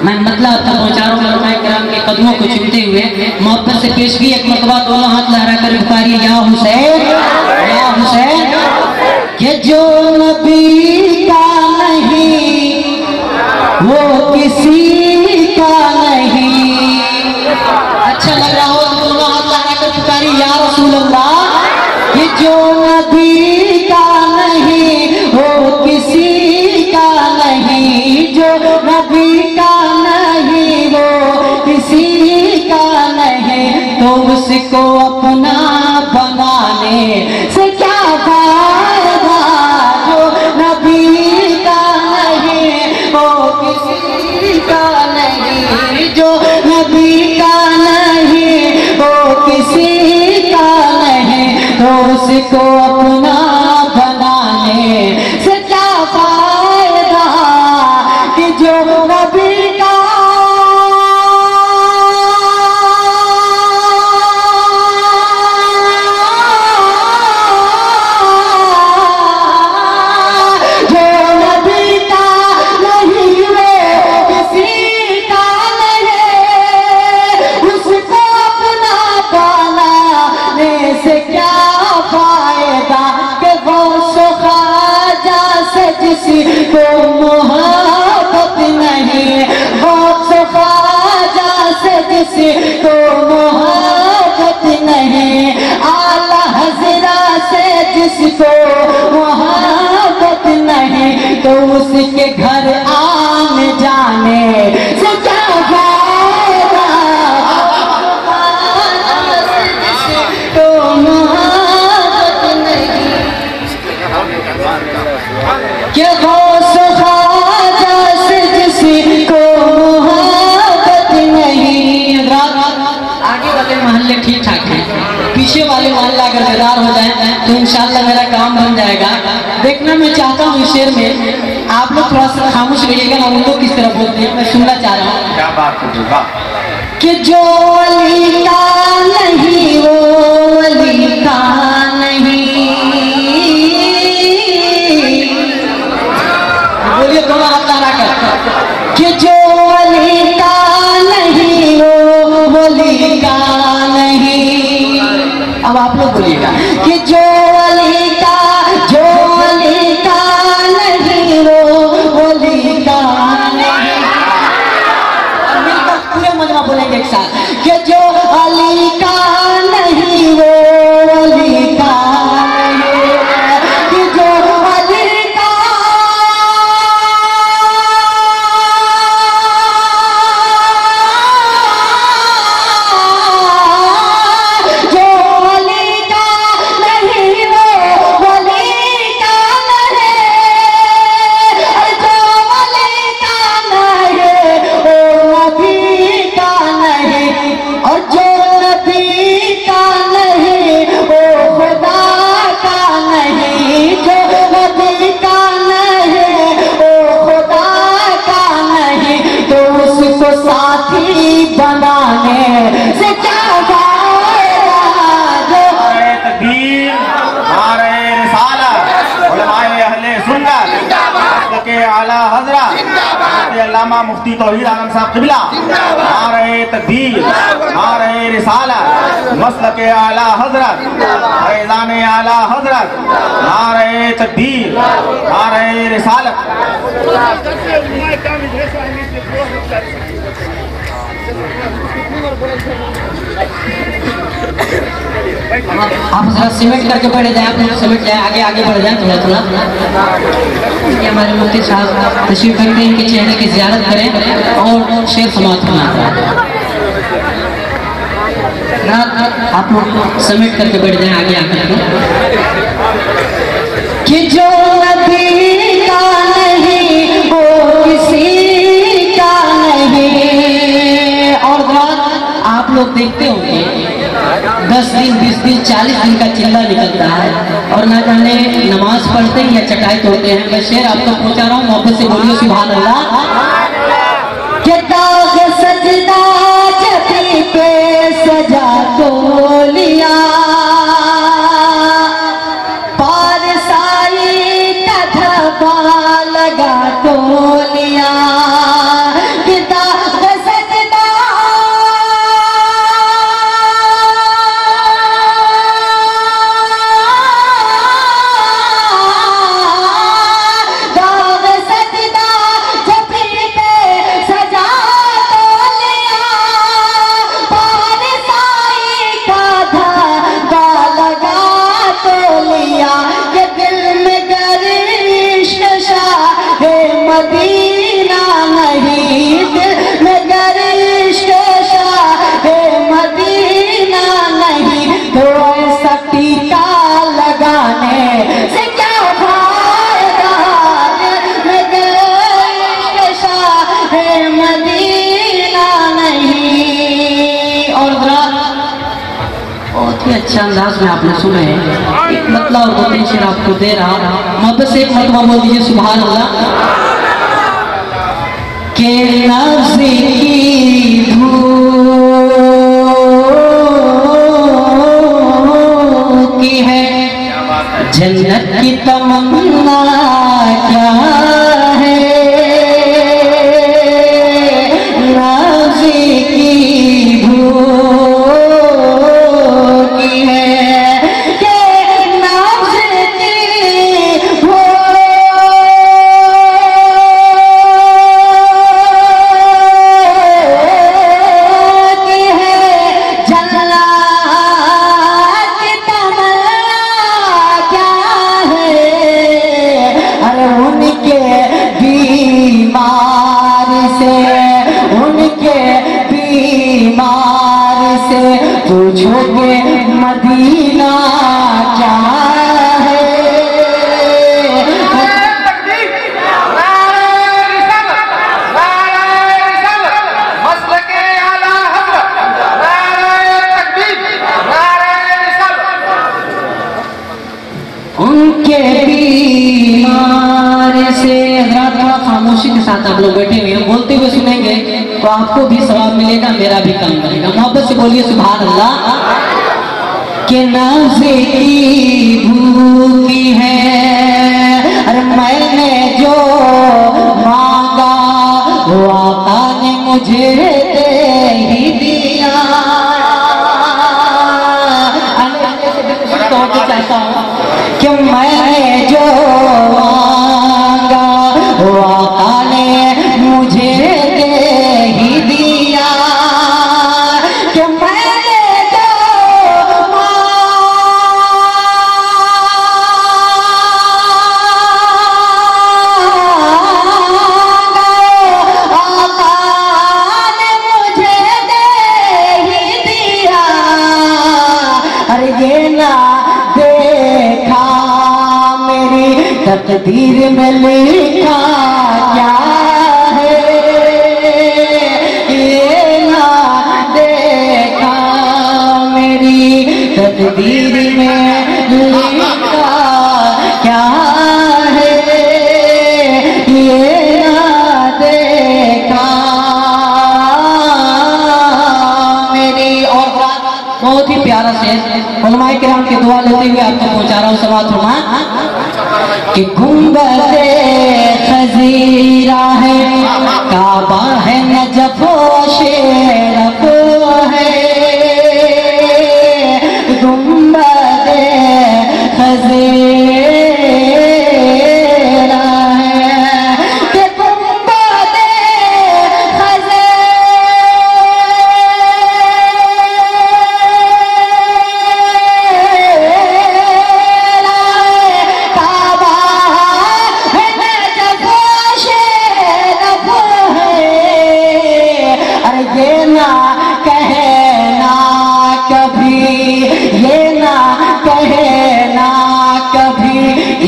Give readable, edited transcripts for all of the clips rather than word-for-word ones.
मैं मतलब आपको पहुंचा रहा हूँ कराम के कदमों को चूमते हुए मोहब्बत से पेश की एक मरतबा दोनों हाथ लहरा कर पुकारिए या हुसैन या हुसैन। कि जो नबी का नहीं वो किसी का नहीं। अच्छा लग रहा हो तो दोनों हाथ लहरा कर पुकारिए या रसूल अल्लाह। कि जो नबी का नहीं वो किसी का नहीं। जो नबी का नहीं वो किसी का नहीं। तो उसको अपना बनाने से क्या फायदा। जो नबी का नहीं वो किसी का नहीं। जो नबी का नहीं वो किसी का नहीं। तो उसको अपना बनाने से क्या फायदा। कि जो नबी का जिसको मोहब्बत नहीं। गौस ख्वाजा से जिसको मोहब्बत नहीं। आला हजरा से जिसको मोहब्बत नहीं। तो उसके घर आने जाने से क्या फायदा। जिसको मोहब्बत नहीं। कि गौस ख्वाजा से जिसको मोहब्बत नहीं। आगे वाले मोहल्ले ठीक ठाक हैं, पीछे वाले मोहल्ला अगर बेदार हो जाए तो इंशाल्लाह मेरा काम बन जाएगा। देखना मैं चाहता हूँ इस शेर में आप लोग थोड़ा सा खामोश रहिएगा ना। उन लोग किस तरह बोलते हैं मैं सुनना चाह रहा हूँ। क्या बात है। कि जो वली का नहीं वो वली का नहीं। बोलिए दोनों हाथ लहरा कर। कि जो वली का नहीं वो वली का नहीं। अब आप लोग बोलिएगा कि जो वली का नहीं वो वली का नहीं। मिलकर पूरे मजमा बोलेंगे एक साथ। कि जो अली का नहीं वो वली का नहीं। कि जो अली का आला हजरत अल्लामा मुफ्ती तौहीद आलम साहब क़िबला। नारे तकबीर नारे रिसालत मसलक आला हजरत फैज़ान आला हजरत। नारे तकबीर नारे रिसालत। आप जरा सिमेंट करके बैठ जाए। आप लोग सिमेंट जाए आगे आगे बढ़ जाए थोड़ा थोड़ा। हमारे मुफ्ती साहब तशरीफ रखते हैं, इनके चेहरे की ज़ियारत करें और शेर समाप्त होना। आप लोग सिमेंट करके बैठ जाए आगे आगे। कि जो नबी का नहीं वो किसी का नहीं। और आप लोग देखते होंगे 10 दिन 20 दिन 40 दिन का चिल्ला निकलता है और ना जाने नमाज पढ़ते हैं या चटाई तोड़ते हैं। मैं शेर आपको पहुंचा रहा हूँ, मोहब्बत से बोलिए सुभान अल्लाह। कि दाग सजदा जबी पे सजा तो लिया। पारसाई का धब्बा लगा तो लिया। कि अच्छे अंदाज में आपने सुने हैं। एक मतलब और 2-3 शेर आपको दे रहा हूँ। मोहब्बत से एक मरतबा बोल दीजिए सुभान अल्लाह। के नफ्स की भूखी है जन्नत की तमन्ना क्या है, नफ्स की भूखी है पूछोगे मदीना क्या है। उनके बीमार से थोड़ा खामोशी के साथ आप लोग बैठे हुए हैं, बोलते हुए सुनेंगे तो आपको भी सवाब मिलेगा, मेरा भी काम मिलेगा। मोहब्बत से बोलिए सुभान अल्लाह। के नफ्स की भूखी है, अरे मैंने जो मांगा वो आका ने मुझे दे ही दिया। चाहता हूँ कि मैंने जो मांगा वो आका ने मुझे दे ही दिया, कि मैंने जो मांगा आका ने मुझे दे ही दिया। अरे ये ना देखा मेरी तकदीर में लिखा क्या है, ये ना देखा मेरी तकदीर में लिखा क्या है, ये ना देखा मेरी। और बहुत ही प्यारा शेर उलमाए किराम की दुआ लेते हुए आपको पहुंचा रहा हूँ। समात फरमा कि गुंबदे खजीरा है, काबा है, नजफ शेरफ है, गुंबदे खजीरा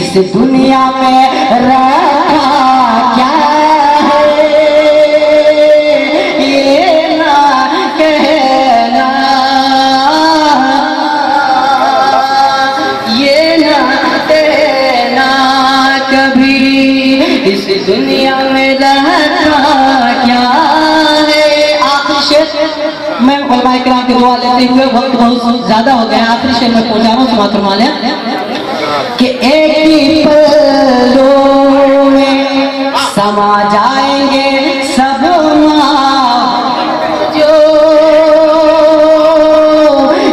इस दुनिया में रखा क्या है, ये ना कहना, ये ना कहना कभी इस दुनिया में रखा क्या है। आखिरी शेर मैं उलमाए किराम की दुआ लेते हुए, वक्त बहुत ज्यादा हो गया, आखिरी शेर में पहुंचा रहा हूँ। समात फरमा कि एक ही पलों में समा जाएंगे सब जो,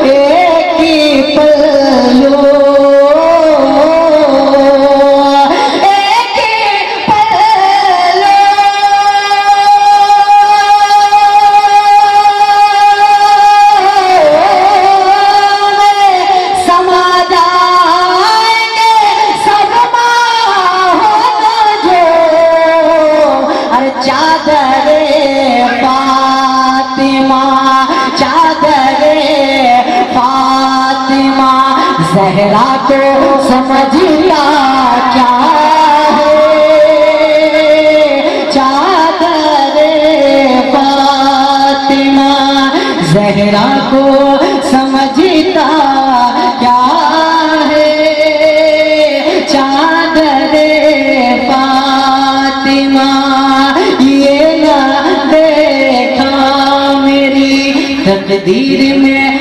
एक ही पलों, एक ही पलों में समा चादरे फातिमा, चादरे फातिमा ज़हरा को समझिया क्या है, चादरे फातिमा ज़हरा को समझता तकदीर में